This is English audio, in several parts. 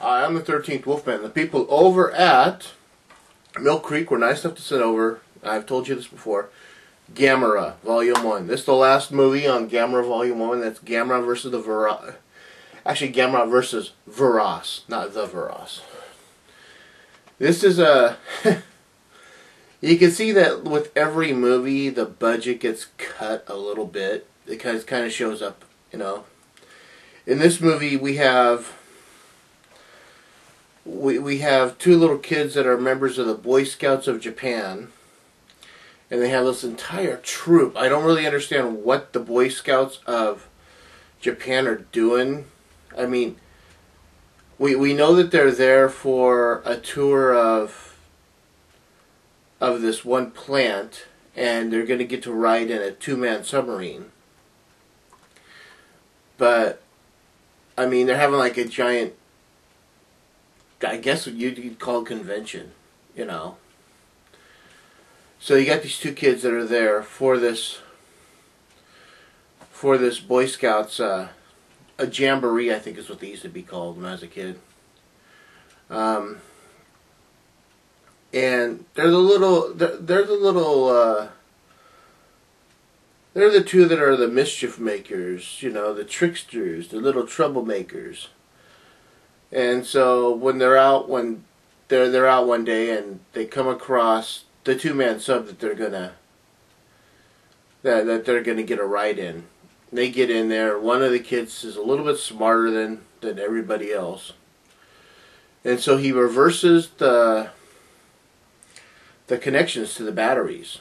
I'm the 13th Wolfman. The people over at Mill Creek were nice enough to sit over. I've told you this before. Gamera, Volume 1. This is the last movie on Gamera Volume 1. That's Gamera versus the Viras. Actually, Gamera versus Viras, not the Viras. This is a... You can see that with every movie, the budget gets cut a little bit. It kind of shows up, you know. In this movie, we have two little kids that are members of the Boy Scouts of Japan, and they have this entire troop. I don't really understand what the Boy Scouts of Japan are doing. I mean, we know that they're there for a tour of this one plant, and they're going to get to ride in a two-man submarine. But I mean, they're having like a giant, I guess what you'd call a convention, you know. So you got these two kids that are there for this Boy Scouts, a jamboree, I think is what they used to be called when I was a kid. And they're the two that are the mischief makers, you know, the tricksters, the little troublemakers. And so when they're out one day and they come across the two-man sub that they're gonna get a ride in. They get in there. One of the kids is a little bit smarter than everybody else, and so he reverses the connections to the batteries.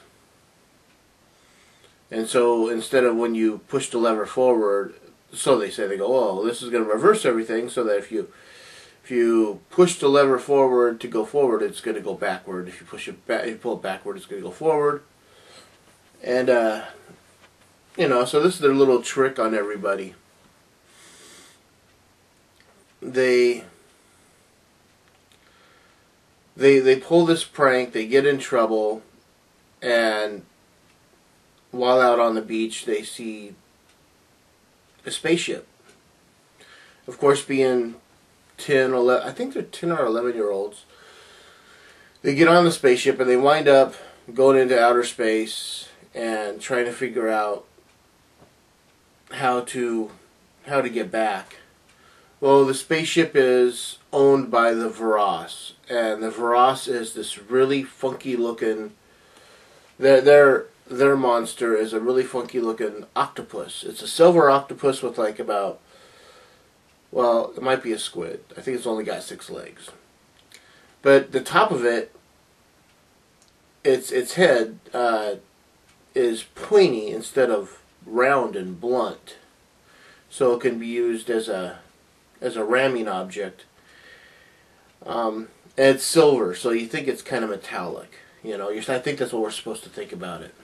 And so instead of when you push the lever forward, so they say, they go, oh, this is going to reverse everything, so that if you push the lever forward to go forward, it's going to go backward. If you push it back, if you pull it backward, it's going to go forward. And you know, so this is their little trick on everybody. They pull this prank, they get in trouble, and while out on the beach, they see a spaceship. Of course, being 10, 11, I think they're 10 or 11-year-olds. They get on the spaceship and they wind up going into outer space and trying to figure out how to get back. Well, the spaceship is owned by the Viras, and the Viras is this really funky looking. Their monster is a really funky looking octopus. It's a silver octopus with like about, well, it might be a squid. I think it's only got 6 legs. But the top of it, its head is pointy instead of round and blunt, so it can be used as a ramming object. And it's silver, so you think it's kind of metallic. You know, I think that's what we're supposed to think about it.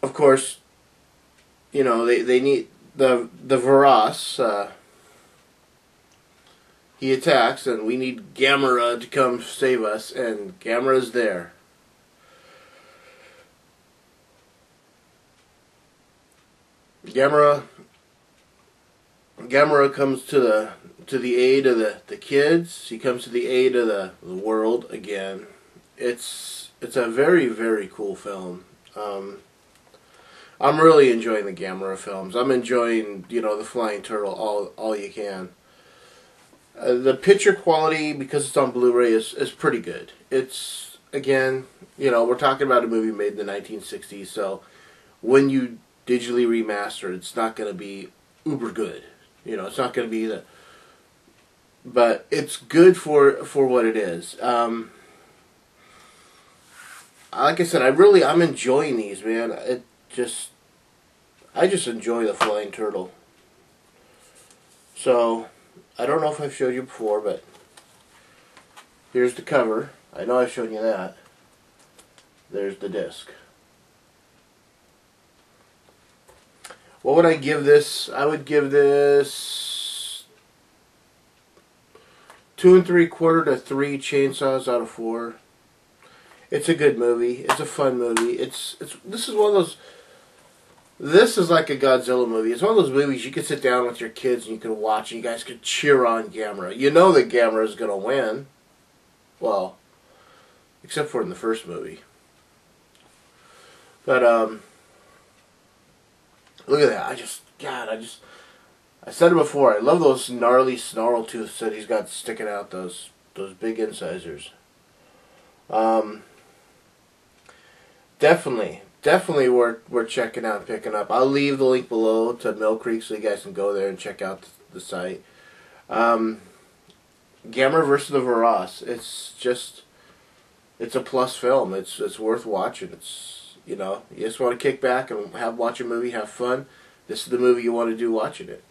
Of course, you know, they need the Viras. He attacks, and we need Gamera to come save us, and Gamera's there. Gamera comes to the aid of the kids. He comes to the aid of the world again. It's a very, very cool film. I'm really enjoying the Gamera films. I'm enjoying, you know, the Flying Turtle all you can. The picture quality, because it's on Blu-ray, is pretty good. It's, again, you know, we're talking about a movie made in the 1960s, so when you digitally remaster, it's not going to be uber good. You know, it's not going to be the... But it's good for what it is. Like I said, I'm enjoying these, man. I just enjoy the Flying Turtle. So, I don't know if I've showed you before, but here's the cover. I know I've shown you that. There's the disc. What would I give this? I would give this 2 3/4 to 3 chainsaws out of 4. It's a good movie. It's a fun movie. This is one of This is like a Godzilla movie. It's one of those movies you could sit down with your kids and you could watch and you guys could cheer on Gamera. You know that Gamera is going to win. Well, except for in the first movie. But, look at that. I said it before, I love those gnarly snarl tooths that he's got sticking out, those big incisors. Definitely we're checking out and picking up. I'll leave the link below to Mill Creek so you guys can go there and check out the site. Gamera versus the Viras. It's a plus film. It's worth watching. It's, you know, you just want to kick back and watch a movie, have fun. This is the movie you want to do watching it.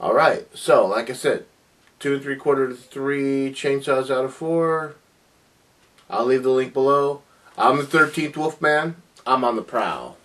Alright, so like I said, 2 3/4 to 3 chainsaws out of 4. I'll leave the link below. I'm the 13th Wolfman. I'm on the prowl.